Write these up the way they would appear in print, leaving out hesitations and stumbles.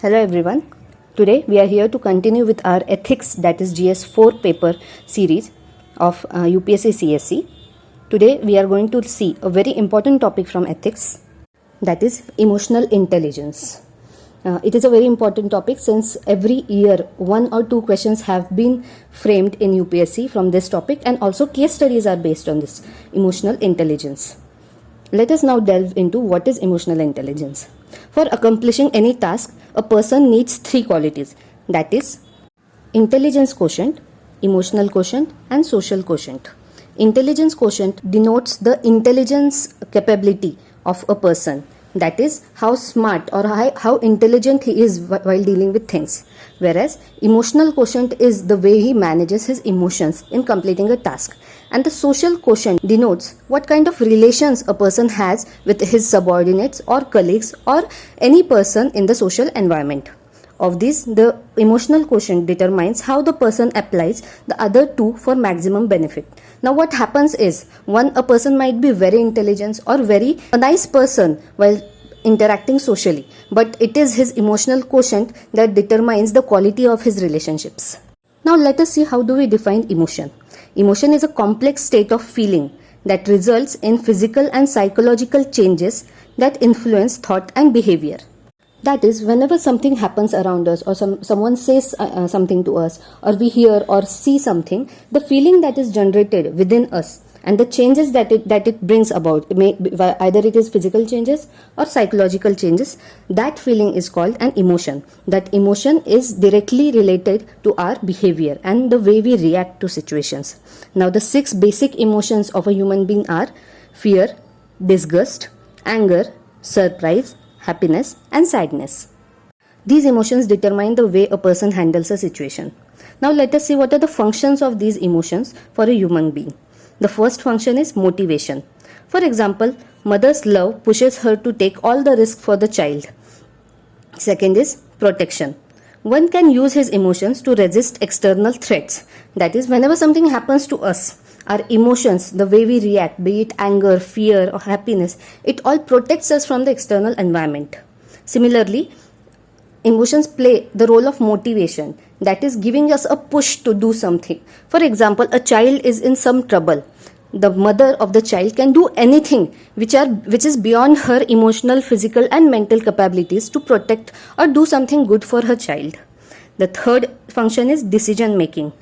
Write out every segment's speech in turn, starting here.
Hello everyone. Today we are here to continue with our ethics, that is GS4 paper series of UPSC CSC. Today we are going to see a very important topic from ethics, that is emotional intelligence. It is a very important topic since every year 1 or 2 questions have been framed in UPSC from this topic, and also case studies are based on this emotional intelligence. Let us now delve into what is emotional intelligence. For accomplishing any task, a person needs 3 qualities, that is intelligence quotient, emotional quotient, and social quotient. Intelligence quotient denotes the intelligence capability of a person, that is how smart or how intelligent he is while dealing with things, whereas emotional quotient is the way he manages his emotions in completing a task, and the social quotient denotes what kind of relations a person has with his subordinates or colleagues or any person in the social environment. Of these, the emotional quotient determines how the person applies the other 2 for maximum benefit. Now what happens is, a person might be very intelligent or a nice person while interacting socially, but it is his emotional quotient that determines the quality of his relationships. Now let us see how do we define emotion. Emotion is a complex state of feeling that results in physical and psychological changes that influence thought and behavior. That is, whenever something happens around us or someone says something to us, or we hear or see something, the feeling that is generated within us and the changes that it brings about, either it is physical changes or psychological changes, that feeling is called an emotion. That emotion is directly related to our behavior and the way we react to situations. Now the 6 basic emotions of a human being are fear, disgust, anger, surprise, happiness, and sadness. These emotions determine the way a person handles a situation. Now let us see what are the functions of these emotions for a human being. The first function is motivation. For example, mother's love pushes her to take all the risk for the child. Second is protection. One can use his emotions to resist external threats. That is, whenever something happens to us, our emotions, the way we react, be it anger, fear, or happiness, it all protects us from the external environment. Similarly, emotions play the role of motivation, that is giving us a push to do something. For example, a child is in some trouble. The mother of the child can do anything which is beyond her emotional, physical, and mental capabilities to protect or do something good for her child. The third function is decision making.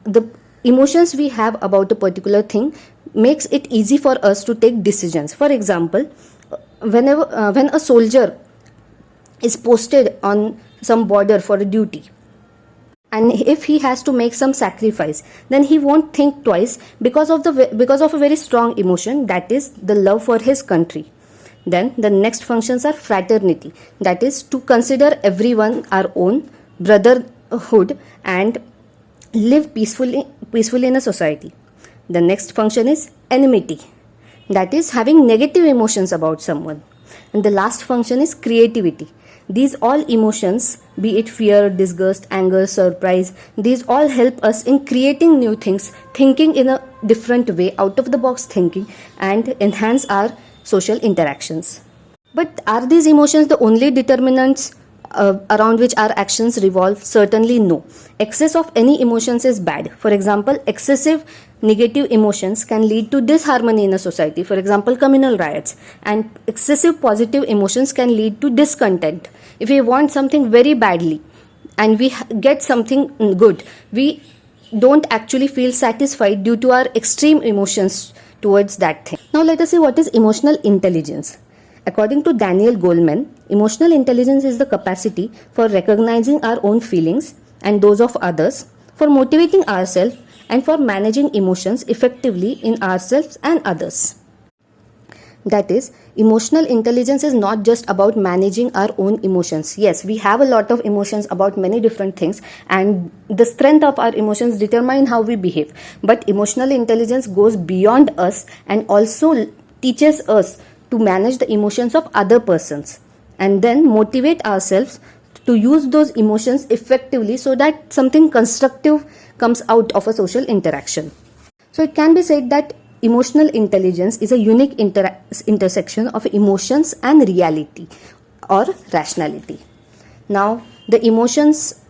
The emotions we have about a particular thing makes it easy for us to take decisions. For example, when a soldier is posted on some border for a duty, and if he has to make some sacrifice, then he won't think twice because of a very strong emotion, that is the love for his country. Then the next functions are fraternity, that is to consider everyone our own, brotherhood, and live peacefully in a society. The next function is enmity, that is having negative emotions about someone. And the last function is creativity. These all emotions, be it fear, disgust, anger, surprise, these all help us in creating new things, thinking in a different way, out of the box thinking, and enhance our social interactions. But are these emotions the only determinants around which our actions revolve? Certainly no. Excess of any emotions is bad. For example, excessive negative emotions can lead to disharmony in a society, for example communal riots, and excessive positive emotions can lead to discontent. If we want something very badly and we get something good, we don't actually feel satisfied due to our extreme emotions towards that thing. Now let us see what is emotional intelligence. According to Daniel Goleman, emotional intelligence is the capacity for recognizing our own feelings and those of others, for motivating ourselves, and for managing emotions effectively in ourselves and others. That is, emotional intelligence is not just about managing our own emotions. Yes, we have a lot of emotions about many different things, and the strength of our emotions determine how we behave. But emotional intelligence goes beyond us and also teaches us to manage the emotions of other persons and then motivate ourselves to use those emotions effectively so that something constructive comes out of a social interaction. So it can be said that emotional intelligence is a unique intersection of emotions and reality or rationality. Now, the emotions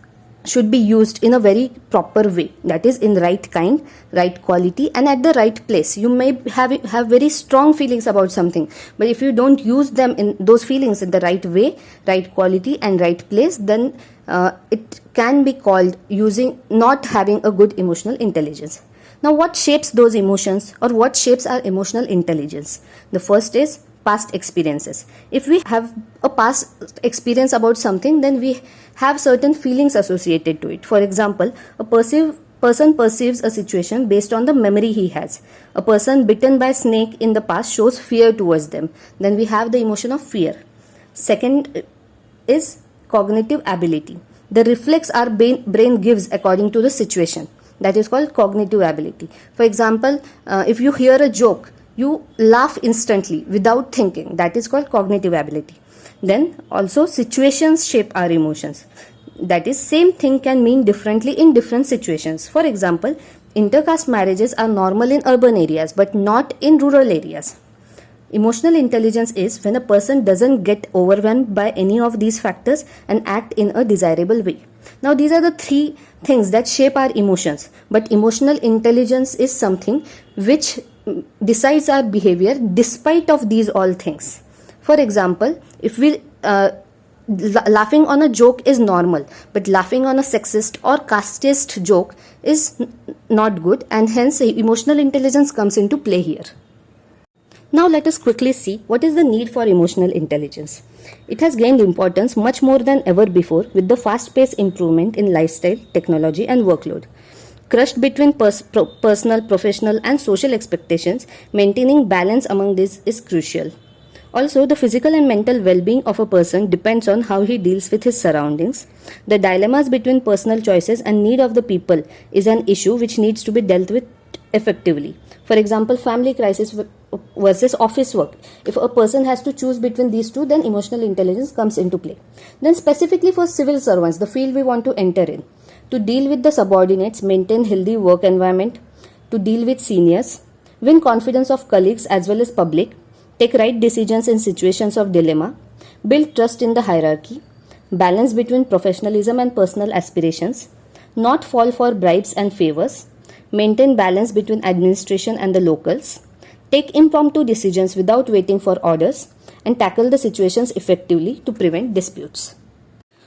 should be used in a very proper way, that is in right kind, right quality, and at the right place. You may have very strong feelings about something, but if you don't use them in those feelings in the right way, right quality, and right place, then it can be called using not having a good emotional intelligence. Now, what shapes those emotions, or what shapes our emotional intelligence? The first is past experiences. If we have a past experience about something, then we have certain feelings associated to it. For example, a person perceives a situation based on the memory he has. A person bitten by a snake in the past shows fear towards them. Then we have the emotion of fear. Second is cognitive ability. The reflex our brain gives according to the situation. That is called cognitive ability. For example, if you hear a joke, you laugh instantly without thinking. That is called cognitive ability. Then also situations shape our emotions. That is, same thing can mean differently in different situations. For example, intercaste marriages are normal in urban areas but not in rural areas. Emotional intelligence is when a person doesn't get overwhelmed by any of these factors and act in a desirable way. Now, these are the three things that shape our emotions, but emotional intelligence is something which decides our behavior despite of these all things. For example, if we laughing on a joke is normal, but laughing on a sexist or casteist joke is not good, and hence emotional intelligence comes into play here. Now let us quickly see what is the need for emotional intelligence. It has gained importance much more than ever before with the fast-paced improvement in lifestyle, technology, and workload. Crushed between personal, professional, and social expectations, maintaining balance among these is crucial. Also, the physical and mental well-being of a person depends on how he deals with his surroundings. The dilemmas between personal choices and need of the people is an issue which needs to be dealt with effectively. For example, family crisis versus office work. If a person has to choose between these two, then emotional intelligence comes into play. Then specifically for civil servants, the field we want to enter in, to deal with the subordinates, maintain healthy work environment, to deal with seniors, win confidence of colleagues as well as public, take right decisions in situations of dilemma, build trust in the hierarchy, balance between professionalism and personal aspirations, not fall for bribes and favors, maintain balance between administration and the locals, take impromptu decisions without waiting for orders, and tackle the situations effectively to prevent disputes.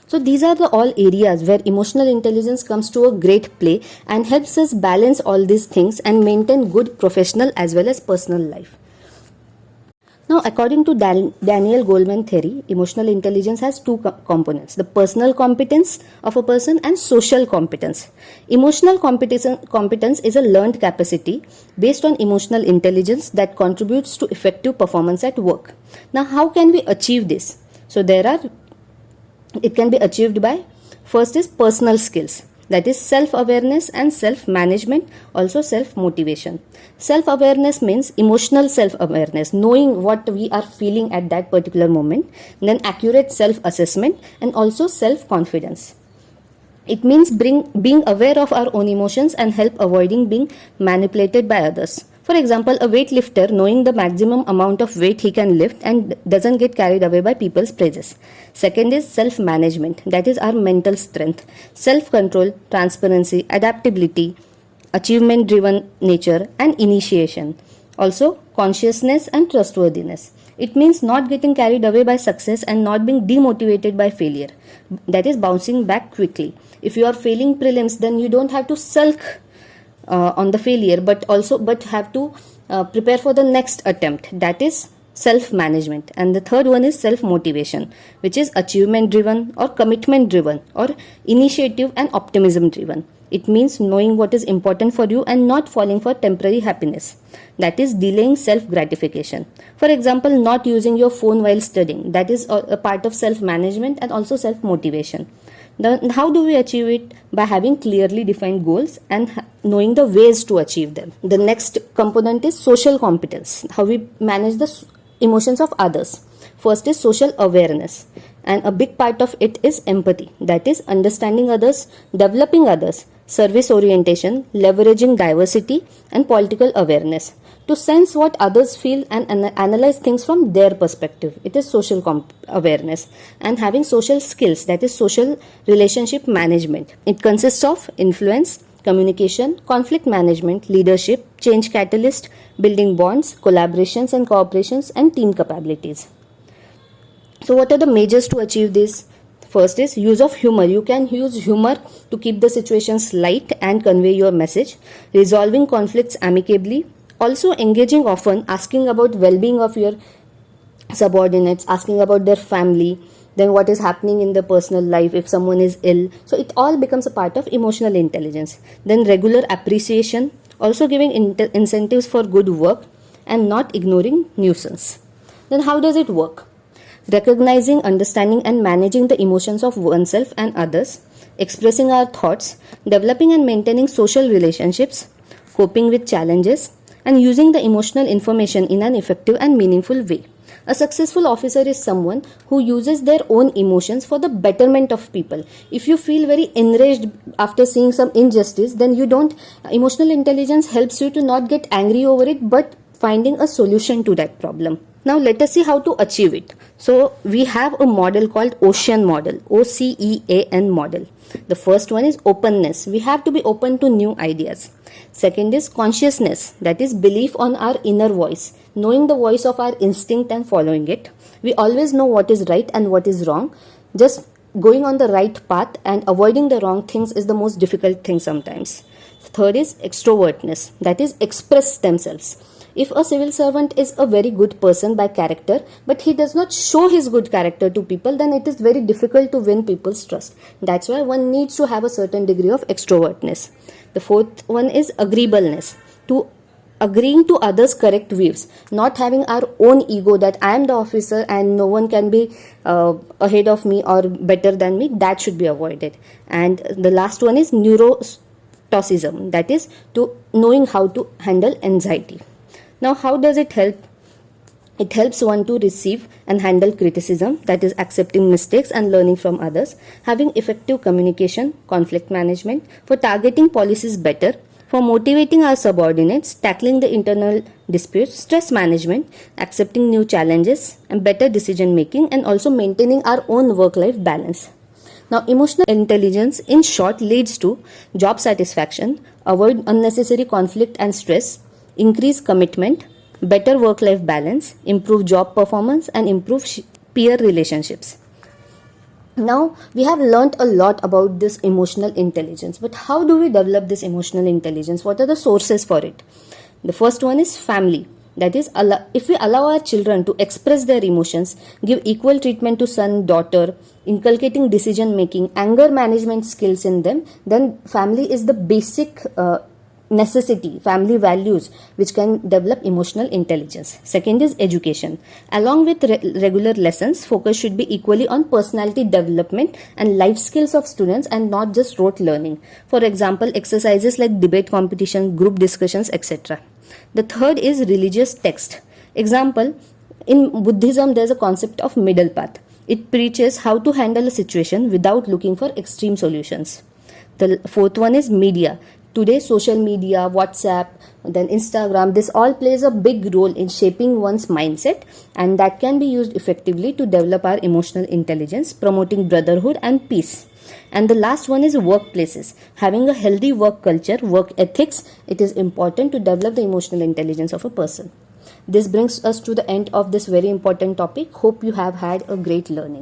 So these are the all areas where emotional intelligence comes to a great play and helps us balance all these things and maintain good professional as well as personal life. Now, according to Daniel Goleman theory, emotional intelligence has two components: the personal competence of a person and social competence. Emotional competence is a learned capacity based on emotional intelligence that contributes to effective performance at work. Now, how can we achieve this? So, it can be achieved by, first is personal skills. That is self-awareness and self-management, also self-motivation. Self-awareness means emotional self-awareness, knowing what we are feeling at that particular moment. Then accurate self-assessment and also self-confidence. It means being aware of our own emotions and help avoiding being manipulated by others. For example, a weightlifter knowing the maximum amount of weight he can lift and doesn't get carried away by people's praises. Second is self-management, that is our mental strength, self-control, transparency, adaptability, achievement-driven nature, and initiation. Also, consciousness and trustworthiness. It means not getting carried away by success and not being demotivated by failure. That is bouncing back quickly. If you are failing prelims, then you don't have to sulk on the failure, but have to prepare for the next attempt. That is self-management. And the third one is self-motivation, which is achievement-driven or commitment-driven or initiative and optimism-driven. It means knowing what is important for you and not falling for temporary happiness. That is delaying self-gratification. For example, not using your phone while studying. That is a part of self-management and also self-motivation. How do we achieve it? By having clearly defined goals and knowing the ways to achieve them. The next component is social competence, how we manage the emotions of others. First is social awareness, and a big part of it is empathy, that is understanding others, developing others, service orientation, leveraging diversity, and political awareness. to sense what others feel and analyze things from their perspective. It is social awareness. And having social skills, that is social relationship management. It consists of influence, communication, conflict management, leadership, change catalyst, building bonds, collaborations and cooperations, and team capabilities. So what are the measures to achieve this? First is use of humor. You can use humor to keep the situations light and convey your message. Resolving conflicts amicably. Also engaging often, asking about well-being of your subordinates, asking about their family, then what is happening in their personal life if someone is ill. So it all becomes a part of emotional intelligence. Then regular appreciation, also giving incentives for good work and not ignoring nuisance. Then how does it work? Recognizing, understanding and managing the emotions of oneself and others, expressing our thoughts, developing and maintaining social relationships, coping with challenges, and using the emotional information in an effective and meaningful way. A successful officer is someone who uses their own emotions for the betterment of people. If you feel very enraged after seeing some injustice, then emotional intelligence helps you to not get angry over it, but finding a solution to that problem. Now let us see how to achieve it. So we have a model called OCEAN model, OCEAN model. The first one is openness. We have to be open to new ideas. Second is consciousness, that is belief on our inner voice, knowing the voice of our instinct and following it. We always know what is right and what is wrong. Just going on the right path and avoiding the wrong things is the most difficult thing sometimes. Third is extrovertness, that is express themselves. If a civil servant is a very good person by character, but he does not show his good character to people, then it is very difficult to win people's trust. That's why one needs to have a certain degree of extrovertness. The fourth one is agreeableness, to agreeing to others' correct views, not having our own ego that I am the officer and no one can be ahead of me or better than me. That should be avoided. And the last one is neuroticism, that is to knowing how to handle anxiety. Now, how does it help? It helps one to receive and handle criticism, that is accepting mistakes and learning from others, having effective communication, conflict management, for targeting policies better, for motivating our subordinates, tackling the internal disputes, stress management, accepting new challenges, and better decision making, and also maintaining our own work-life balance. Now, emotional intelligence in short leads to job satisfaction, avoid unnecessary conflict and stress, increase commitment, better work-life balance, improve job performance, and improve peer relationships. Now, we have learnt a lot about this emotional intelligence, but how do we develop this emotional intelligence? What are the sources for it? The first one is family. That is, if we allow our children to express their emotions, give equal treatment to son, daughter, inculcating decision making, anger management skills in them, then family is the basic necessity, family values which can develop emotional intelligence. Second is education. Along with regular lessons, focus should be equally on personality development and life skills of students and not just rote learning. For example, exercises like debate competition, group discussions, etc. The third is religious text. Example, in Buddhism there is a concept of middle path. It preaches how to handle a situation without looking for extreme solutions. The fourth one is media. Today, social media, WhatsApp, then Instagram, this all plays a big role in shaping one's mindset, and that can be used effectively to develop our emotional intelligence, promoting brotherhood and peace. And the last one is workplaces. Having a healthy work culture, work ethics, it is important to develop the emotional intelligence of a person. This brings us to the end of this very important topic. Hope you have had a great learning.